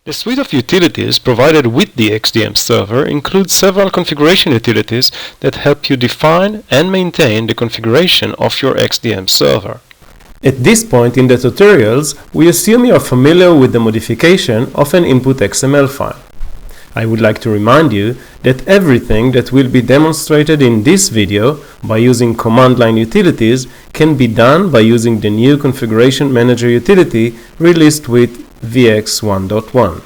The suite of utilities provided with the XDM server includes several configuration utilities that help you define and maintain the configuration of your XDM server. At this point in the tutorials, we assume you are familiar with the modification of an input XML file. I would like to remind you that everything that will be demonstrated in this video by using command line utilities can be done by using the new Configuration Manager utility released with VX 1.1.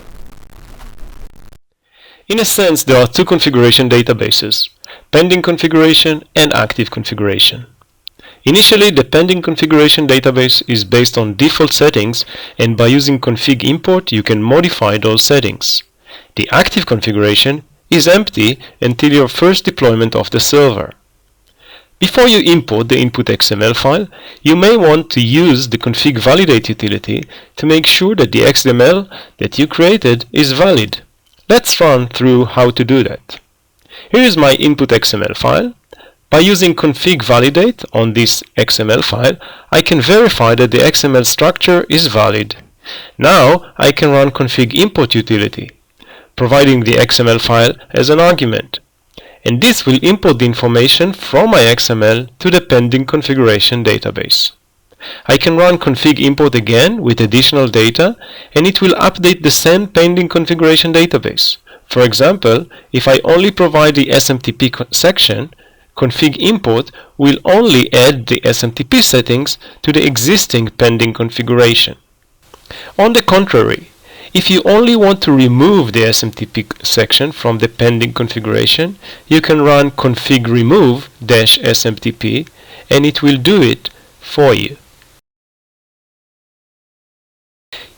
In a sense, there are two configuration databases, pending configuration and active configuration. Initially, the pending configuration database is based on default settings, and by using config import you can modify those settings. The active configuration is empty until your first deployment of the server. Before you import the input XML file, you may want to use the config validate utility to make sure that the XML that you created is valid. Let's run through how to do that. Here is my input XML file. By using config validate on this XML file, I can verify that the XML structure is valid. Now I can run config import utility, providing the XML file as an argument. And this will import the information from my XML to the pending configuration database. I can run config import again with additional data, and it will update the same pending configuration database. For example, if I only provide the SMTP section, config import will only add the SMTP settings to the existing pending configuration. On the contrary, if you only want to remove the SMTP section from the pending configuration, you can run config remove -smtp and it will do it for you.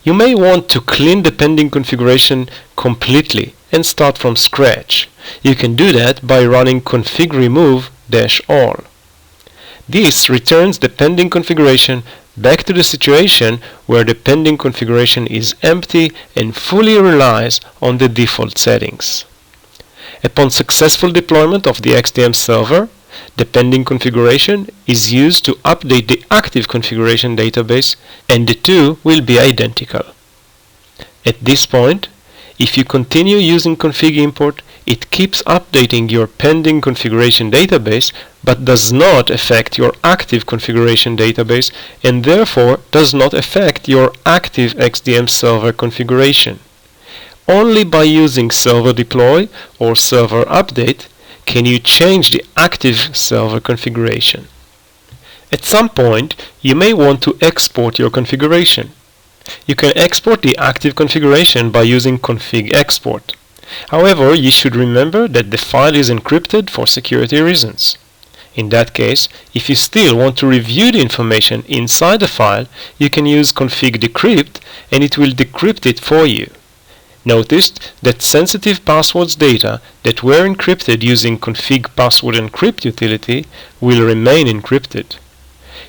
You may want to clean the pending configuration completely and start from scratch. You can do that by running config remove -all. This returns the pending configuration back to the situation where the pending configuration is empty and fully relies on the default settings. Upon successful deployment of the XDM server, the pending configuration is used to update the active configuration database, and the two will be identical. At this point, if you continue using config import, it keeps updating your pending configuration database but does not affect your active configuration database and therefore does not affect your active XDM server configuration. Only by using server deploy or server update can you change the active server configuration. At some point, you may want to export your configuration. You can export the active configuration by using config export. However, you should remember that the file is encrypted for security reasons. In that case, if you still want to review the information inside the file, you can use config decrypt and it will decrypt it for you. Notice that sensitive passwords data that were encrypted using config password encrypt utility will remain encrypted.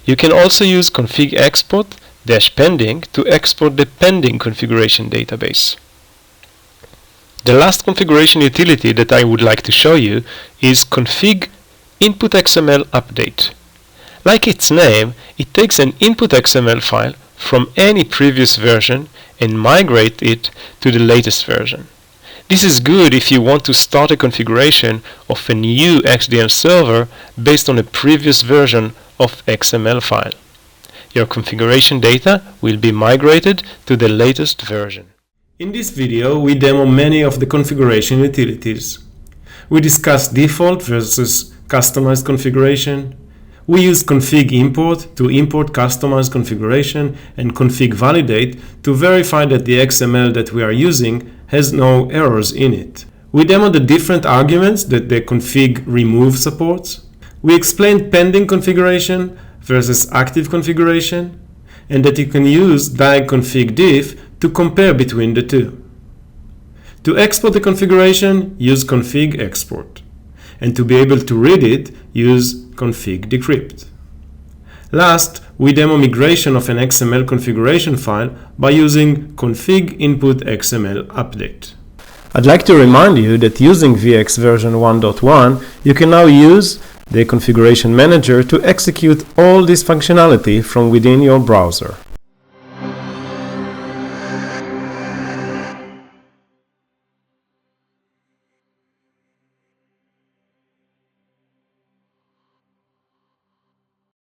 You can also use config export -pending to export the pending configuration database. The last configuration utility that I would like to show you is config input XML update. Like its name, it takes an input XML file from any previous version and migrate it to the latest version. This is good if you want to start a configuration of a new XDM server based on a previous version of XML file. Your configuration data will be migrated to the latest version. In this video, we demo many of the configuration utilities. We discuss default versus customized configuration. We use config import to import customized configuration and config validate to verify that the XML that we are using has no errors in it. We demo the different arguments that the config remove supports. We explained pending configuration versus active configuration, and that you can use config diff to compare between the two. To export the configuration, use config export, and to be able to read it, use config decrypt. Last, we demo migration of an XML configuration file by using config input XML update. I'd like to remind you that using VX version 1.1, you can now use the Configuration Manager to execute all this functionality from within your browser.